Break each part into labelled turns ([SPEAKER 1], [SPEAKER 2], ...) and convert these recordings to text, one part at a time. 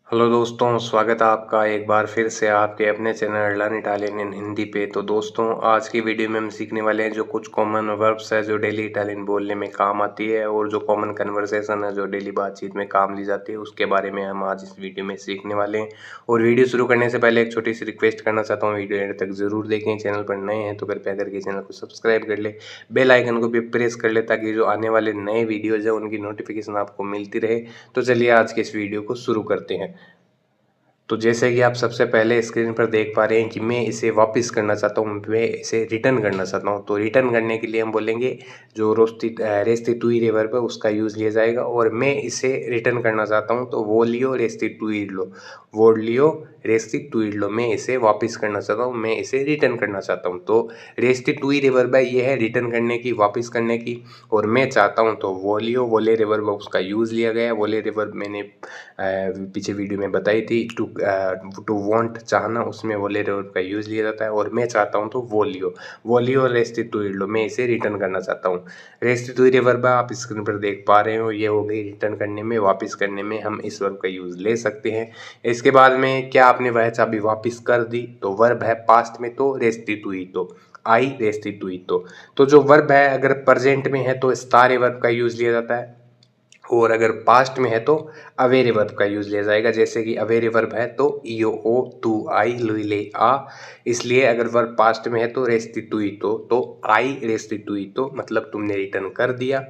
[SPEAKER 1] Hello दोस्तों, स्वागत है आपका एक बार फिर से आपके अपने चैनल लर्न इटालियन इन हिंदी पे। तो दोस्तों, आज की वीडियो में हम सीखने वाले हैं जो कुछ कॉमन वर्ब्स है जो डेली इटालियन बोलने में काम आती है और जो कॉमन कन्वर्सेशन है जो डेली बातचीत में काम ली जाती है, उसके बारे में हम आज इस वीडियो में सीखने वाले हैं। और वीडियो शुरू करने से पहले एक छोटी सी रिक्वेस्ट करना चाहता हूँ, वीडियो एंड तक जरूर देखें। चैनल पर नए हैं तो कृपया करके चैनल को सब्सक्राइब कर ले, बेल आइकन को भी प्रेस कर ले ताकि जो आने वाले नए वीडियोज है उनकी नोटिफिकेशन आपको मिलती रहे। तो चलिए आज के इस वीडियो को शुरू करते हैं। तो जैसे कि आप सबसे पहले स्क्रीन पर देख पा रहे हैं कि मैं इसे वापस करना चाहता हूँ, मैं इसे रिटर्न करना चाहता हूँ। तो रिटर्न करने के लिए हम बोलेंगे जो रेस्टिट्यूire वर्ब है उसका यूज़ लिया जाएगा। और मैं इसे रिटर्न करना चाहता हूँ तो वोलियो रेस्टिट्यूइडलो, वोलियो रेस्टिट्यूइडलो, मैं इसे वापस करना चाहता हूँ, मैं इसे रिटर्न करना चाहता हूँ। तो रेस्टिट्यूire वर्ब है, ये है रिटर्न करने की, वापस करने की। और मैं चाहता हूँ तो वोलियो वोलेरे वर्ब उसका यूज़ लिया गया है। वोलेरे वर्ब मैंने पीछे वीडियो में बताई थी। टू वांट, चाहना, उसमें वोलेरे वर्ब का यूज़ लिया जाता है। और मैं चाहता हूँ तो वोलियो वोलियो रेस्टिट्यूइडलो, मैं इसे रिटर्न करना चाहता हूँ। रेस्टिट्यूire वर्ब आप स्क्रीन पर देख पा रहे हो, ये हो गई रिटर्न करने में, वापस करने में हम इस वर्ब का यूज़ ले सकते हैं। इसके बाद में क्या आपने वह चाबी वापस कर दी, तो वर्ब है पास्ट में तो रेस्टिट्यूइतो, आई रेस्टिट्यूइतो। तो जो वर्ब है अगर प्रेजेंट में है तो स्टारे वर्ब का यूज़ लिया जाता है, और अगर पास्ट में है तो अवेरे वर्ब का यूज़ लिया जाएगा। जैसे कि अवेरे वर्ब है तो ईओ ओ तू आई लुई ले आ, इसलिए अगर वर्ब पास्ट में है तो रेस्टिट्यूइतो, तो आई रेस्टिट्यूइतो मतलब तुमने रिटर्न कर दिया।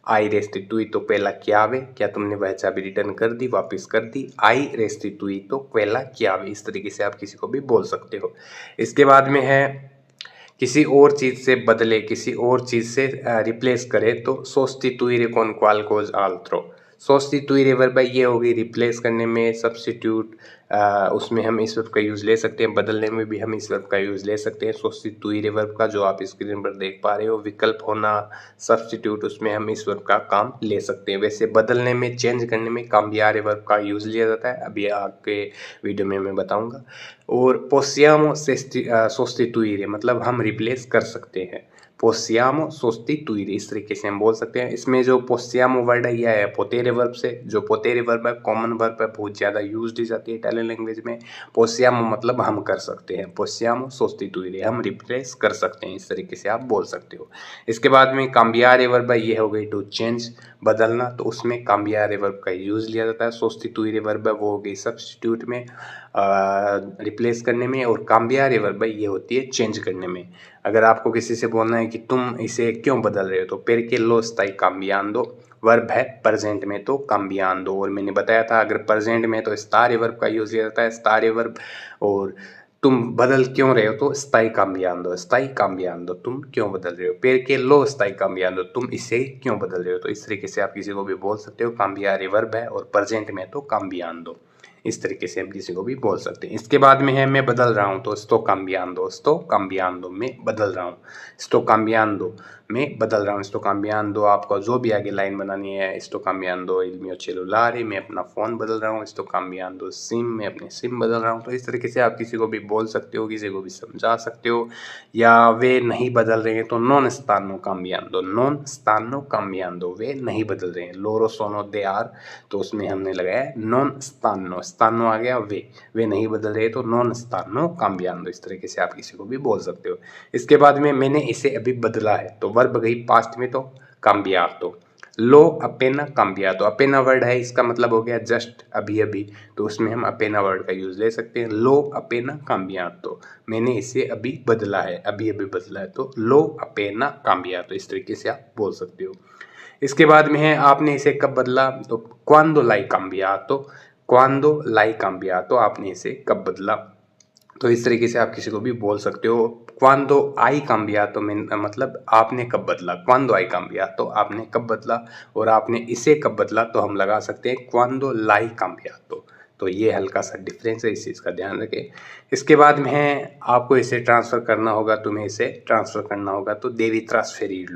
[SPEAKER 1] आई रेस्टिट्यूइतो क्वेला chiave, क्या तुमने वह चाबी रिटर्न कर दी, वापस कर दी। आई रेस्टिट्यूइतो क्वेला chiave, इस तरीके से आप किसी को भी बोल सकते हो। इसके बाद में है किसी और चीज़ से बदले, किसी और चीज़ से रिप्लेस करे तो सोस्टिट्यूire con qualcos'altro। सोस्टिट्यूire वर्ब ये होगी रिप्लेस करने में, सब्स्टिट्यूट, उसमें हम इस वर्ब का यूज़ ले सकते हैं। बदलने में भी हम इस वर्ब का यूज़ ले सकते हैं सोस्टिट्यूire वर्ब का, जो आप स्क्रीन पर देख पा रहे हो। विकल्प होना, सब्स्टिट्यूट, उसमें हम इस वर्ब का काम ले सकते हैं। वैसे बदलने में, चेंज करने में cambiare वर्ब का यूज़ लिया जाता है, अभी आपके वीडियो में मैं बताऊंगा। और possiamo sostituire मतलब हम रिप्लेस कर सकते हैं। possiamo sostituire, इस तरीके से हम बोल सकते हैं। इसमें जो possiamo वर्ड है यह है पोतेरे वर्ब से, जो पोतेरे वर्ब है कॉमन वर्ब है, बहुत ज़्यादा यूज की जाती है इटालियन लैंग्वेज में। possiamo मतलब हम कर सकते हैं, possiamo sostituire हम रिप्लेस कर सकते हैं, इस तरीके से आप बोल सकते हो। इसके बाद में cambiare वर्ब है, ये हो गई टू चेंज, बदलना, तो उसमें cambiare वर्ब का यूज़ लिया जाता है। sostituire वर्ब है वो हो गई सब्स्टिट्यूट में, रिप्लेस करने में। और cambiare वर्ब ये होती है चेंज करने में। अगर आपको किसी से बोलना है कि तुम इसे क्यों बदल रहे हो, तो perché lo stai cambiando, verb है प्रेजेंट में तो cambiando। और मैंने बताया था अगर प्रेजेंट में तो stare वर्ब का यूज़ किया जाता है, stare वर्ब। और तुम बदल क्यों रहे हो तो stai cambiando, stai cambiando, तुम क्यों बदल रहे हो। perché lo stai cambiando, तुम इसे क्यों बदल रहे हो। तो इस तरीके से आप किसी को भी बोल सकते हो। cambiare वर्ब है और प्रेजेंट में तो cambiando, इस तरीके से हम किसी को भी बोल सकते हैं। इसके बाद में है मैं बदल रहा हूँ, तो sto cambiando, मैं बदल रहा हूँ। sto cambiando, मैं बदल रहा हूँ। sto cambiando, आपको जो भी आगे लाइन बनानी है, sto cambiando il mio cellulare, मैं अपना फ़ोन बदल रहा हूँ। sto cambiando सिम, मैं अपने सिम बदल रहा हूँ। तो इस तरीके से आप किसी को भी बोल सकते हो, किसी को भी समझा सकते हो। या वे नहीं बदल रहे हैं तो non stanno cambiando, non stanno cambiando, वे नहीं बदल रहे हैं। loro sono they are, तो उसमें हमने लगाया non stanno, stanno आ गया वे नहीं बदल रहे तो non stanno cambiando, इस तरीके से आप किसी को भी बोल सकते हो। इसके बाद में मैंने इसे अभी बदला है, तो वर्ब गई पास्ट में तो cambiato। लो अपेना cambiato, अपेना वर्ड है, इसका मतलब हो गया जस्ट, अभी अभी, तो उसमें हम अपेना वर्ड का यूज ले सकते हैं। लो अपेना cambiato, मैंने इसे अभी बदला है, अभी अभी बदला है, तो लो अपेना cambiato, इस तरीके से आप बोल सकते हो। इसके बाद में है आपने इसे कब बदला, तो quando l'hai cambiato, quando l'hai cambiato, आपने इसे कब बदला। तो इस तरीके से आप किसी को भी बोल सकते हो। quando hai cambiato मतलब आपने कब बदला, quando hai cambiato आपने कब बदला। और आपने इसे कब बदला, तो हम लगा सकते हैं quando l'hai cambiato। तो ये हल्का सा डिफरेंस है, इस चीज़ का ध्यान रखें। इसके बाद में है आपको इसे ट्रांसफ़र करना होगा, तुम्हें इसे ट्रांसफ़र करना होगा, तो देवी ट्रांसफेरीर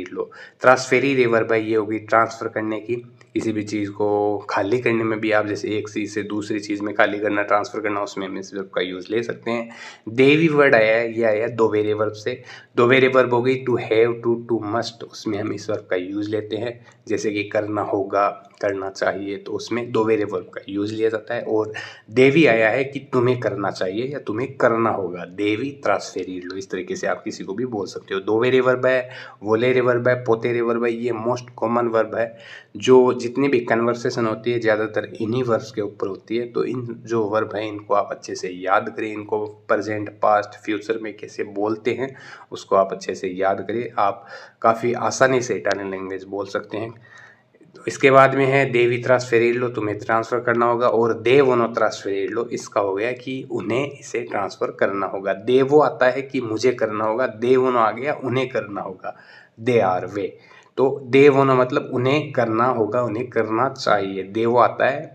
[SPEAKER 1] लो। ट्रांसफेरीर वर्ब ये होगी ट्रांसफ़र करने की, किसी भी चीज़ को खाली करने में भी आप जैसे एक चीज़ से दूसरी चीज़ में खाली करना, ट्रांसफ़र करना, उसमें हम इस वर्ब का यूज़ ले सकते हैं। देवी वर्ड आया है, ये आया दोवेरे वर्ब से। दोवेरे वर्ब हो गई टू हैव, टू मस्ट, उसमें हम इस वर्ब का यूज़ लेते हैं, जैसे कि करना होगा, करना चाहिए, तो उसमें दो वेरे वर्ब का यूज लिया जाता है। और देवी आया है कि तुम्हें करना चाहिए या तुम्हें करना होगा, देवी ट्रांसफेरिलो, इस तरीके से आप किसी को भी बोल सकते हो। दो वेरे वर्ब है, वोलेरे वर्ब है, पोतेरे वर्ब है, ये मोस्ट कॉमन वर्ब है जो जितनी भी कन्वर्सेशन होती है ज़्यादातर इन्हीं वर्ब्स के ऊपर होती है। तो इन जो वर्ब है इनको आप अच्छे से याद करें, इनको प्रेजेंट, पास्ट, फ्यूचर में कैसे बोलते हैं उसको आप अच्छे से याद करें। आप काफ़ी आसानी से इटालियन लैंग्वेज बोल सकते हैं। तो इसके बाद में है देवी ट्रांसफेरिलो, तुम्हें ट्रांसफ़र करना होगा। और देवोनो ट्रांसफेरिलो, इसका हो गया कि उन्हें इसे ट्रांसफ़र करना होगा। देवो आता है कि मुझे करना होगा, देवोनो आ गया उन्हें करना होगा, दे आर वे। तो देवोनो मतलब उन्हें करना होगा, उन्हें करना चाहिए। देवो आता है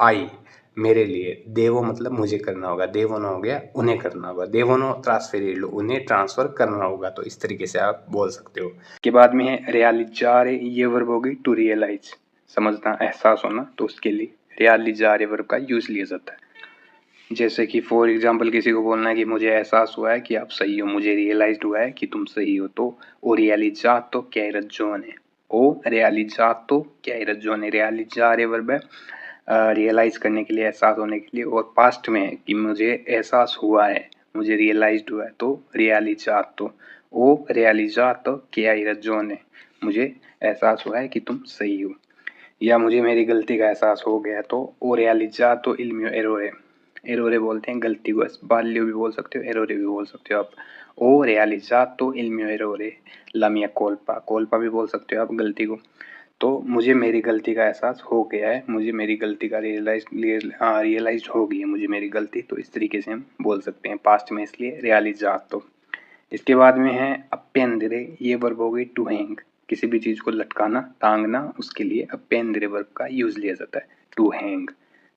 [SPEAKER 1] आई, मेरे लिए, देवो मतलब मुझे करना होगा, देवोनो हो गया उन्हें करना होगा, देवोनो ट्रांसफेरिलो उन्हें ट्रांसफ़र करना होगा। तो इस तरीके से आप बोल सकते हो। के बाद में है रियलिज़ारे, ये वर्ब हो गई टू रियलाइज, समझना, एहसास होना, तो उसके लिए रियलिज़ारे वर्ब का यूज़ लिया जाता है। जैसे कि फॉर एग्जांपल किसी को बोलना है कि मुझे एहसास हुआ है कि आप सही हो, मुझे रियलाइज्ड हुआ है कि तुम सही हो, तो ओ रियलिज़ातो che hai ragione, ओ रियलिज़ातो che hai ragione, रियलिज़ारे वर्ब है रियलाइज करने के लिए, एहसास होने के लिए। और पास्ट में है कि मुझे एहसास हुआ है, मुझे रियलाइज्ड हुआ है, तो रियलिज़ातो, ओ रियलिज़ातो che hai ragione, मुझे एहसास हुआ है कि तुम सही हो। या मुझे मेरी गलती का एहसास हो गया, तो ओ रियलिज़ातो il mio errore, एरोरे बोलते हैं गलती को, स्बाल्यो भी बोल सकते हो, एरोरे भी बोल सकते हो आप। ओ रियलिज़ातो il mio errore, la mia colpa, कोल्पा भी बोल सकते हो आप गलती को। तो मुझे मेरी गलती का एहसास हो गया है, मुझे मेरी गलती का रियलाइज हो गई है मुझे मेरी गलती, तो इस तरीके से हम बोल सकते हैं पास्ट में, इसलिए रियलिज़ातो। इसके बाद में है अपेंद्रे, ये वर्ब हो गई टू हैंग, किसी भी चीज़ को लटकाना, टांगना, उसके लिए अपेंद्रे वर्ब का यूज़ लिया जाता है, टू हैंग।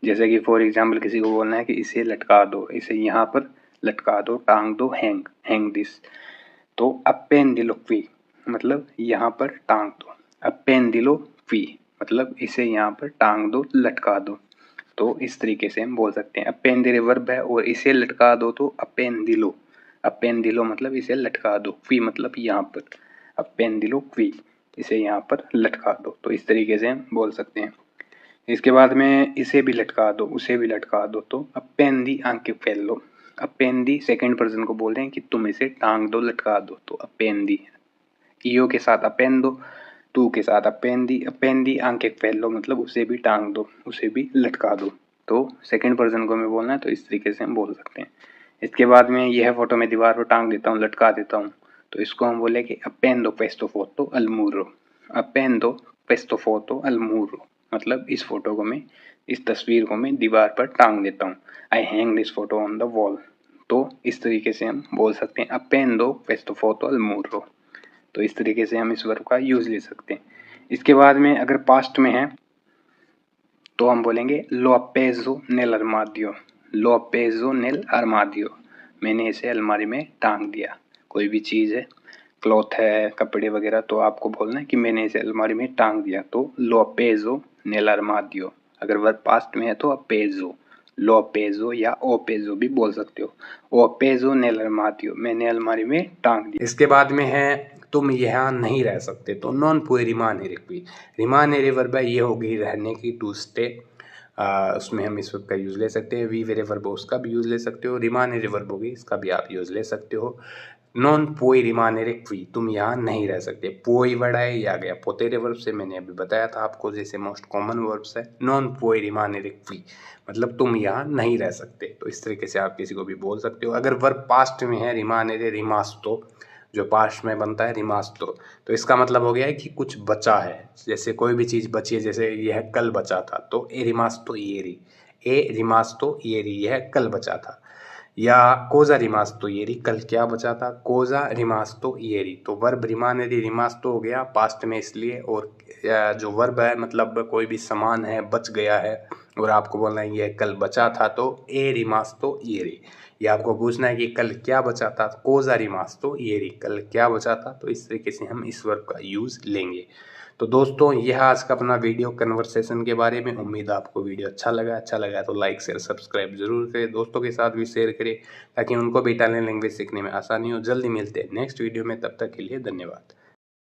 [SPEAKER 1] जैसे कि फॉर एग्जांपल किसी को बोलना है कि इसे लटका दो, इसे यहाँ पर लटका दो, टांग दो, हैंग, हैंग दिस। तो अपेंडिलो क्वी मतलब यहाँ पर टांग दो, अपेंडिलो क्वी मतलब इसे यहाँ पर टांग दो, लटका दो। तो इस तरीके से हम बोल सकते हैं। अपेंडिरे वर्ब है और इसे लटका दो तो अपेंडिलो, अपेंडिलो मतलब इसे लटका दो, क्वी मतलब यहाँ पर, अपेंडिलो क्वी, इसे यहाँ पर लटका दो। तो इस तरीके से हम बोल सकते हैं। इसके बाद में इसे भी लटका दो, उसे भी लटका दो, तो अपेंदी आंके फैल लो, अपेंदी सेकंड पर्सन को बोल रहे हैं कि तुम इसे टांग दो, लटका दो, तो अपेंदी। ईओ के साथ अपेंदो, टू के साथ अपेंदी, अपेंदी आंके फैल लो मतलब उसे भी टांग दो, उसे भी लटका दो। तो सेकंड पर्सन को हमें बोलना है, तो इस तरीके से हम बोल सकते हैं। इसके बाद में यह फोटो मैं दीवार पर टांग देता हूँ, लटका देता हूँ, तो इसको हम बोले कि अपेंदो क्वेस्तो फोटो अल मूरो, अपेंदो क्वेस्तो फोटो अल मूरो मतलब इस फोटो को मैं, इस तस्वीर को मैं दीवार पर टांग देता हूँ, I hang this photo on the wall. तो इस तरीके से हम बोल सकते हैं अपेंदो क्वेस्तो फोटो अल मूरो। तो इस तरीके से हम इस वर्ब का यूज़ ले सकते हैं। इसके बाद में अगर पास्ट में है तो हम बोलेंगे लो अपेजो नेल अरमादियो, लो अपेजो नेल अरमादियो, मैंने इसे अलमारी में टांग दिया। कोई भी चीज़ है, क्लॉथ है, कपड़े वगैरह, तो आपको बोलना है कि मैंने इसे अलमारी में टांग दिया, तो लो अपेजो नेल अरमादियो। अगर वर्ब पास्ट में है तो अपेजो, लो अपेजो या ओ पेजो भी बोल सकते हो, ओ अपेजो नेल अरमादियो, मैंने अलमारी में टांग दिया। इसके बाद में है तुम यहाँ नहीं रह सकते, तो नॉन पुए रिमानेरे क्वी, रिमानेरे वर्ब है, ये होगी रहने की, टू स्टे, उसमें हम इस वर्ब का यूज़ ले सकते हैं। वी वेरे वर्ब उसका भी यूज़ ले सकते हो, रिमानेरे वर्ब होगी इसका भी आप यूज़ ले सकते हो। नॉन पुई रिमानेरे क्वी, तुम यहाँ नहीं रह सकते, पुई वर्ड है, ये आ गया पोतेरे वर्ब से, मैंने अभी बताया था आपको, जैसे मोस्ट कॉमन वर्ब्स है। नॉन पुई रिमानेरे क्वी मतलब तुम यहाँ नहीं रह सकते, तो इस तरीके से आप किसी को भी बोल सकते हो। अगर वर्ब पास्ट में है रिमानेरे रिमास्तो, जो पास्ट में बनता है रिमास्तो, तो इसका मतलब हो गया है कि कुछ बचा है, जैसे कोई भी चीज़ बची है, जैसे यह कल बचा था, तो ए रिमास्तो इएरी, ए रिमास्तो इएरी, यह कल बचा था। या कोजा रिमास्तो इएरी, कल क्या बचा था, कोजा रिमास्तो इएरी, तो वर्ब रिमानेरी रिमास्तो हो गया पास्ट में इसलिए। और जो वर्ब है मतलब कोई भी सामान है, बच गया है, और आपको बोलना है ये कल बचा था, तो ए रिमास्तो इएरी। या आपको पूछना है कि कल क्या बचा था, कोजा रिमास्तो इएरी, कल क्या बचा था, तो इस तरीके से हम इस वर्ब का यूज़ लेंगे। तो दोस्तों यह आज का अपना वीडियो कन्वर्सेशन के बारे में, उम्मीद आपको वीडियो अच्छा लगा तो लाइक शेयर सब्सक्राइब जरूर करें, दोस्तों के साथ भी शेयर करें ताकि उनको भी इटालियन लैंग्वेज सीखने में आसानी हो। जल्दी मिलते हैं नेक्स्ट वीडियो में, तब तक के लिए धन्यवाद।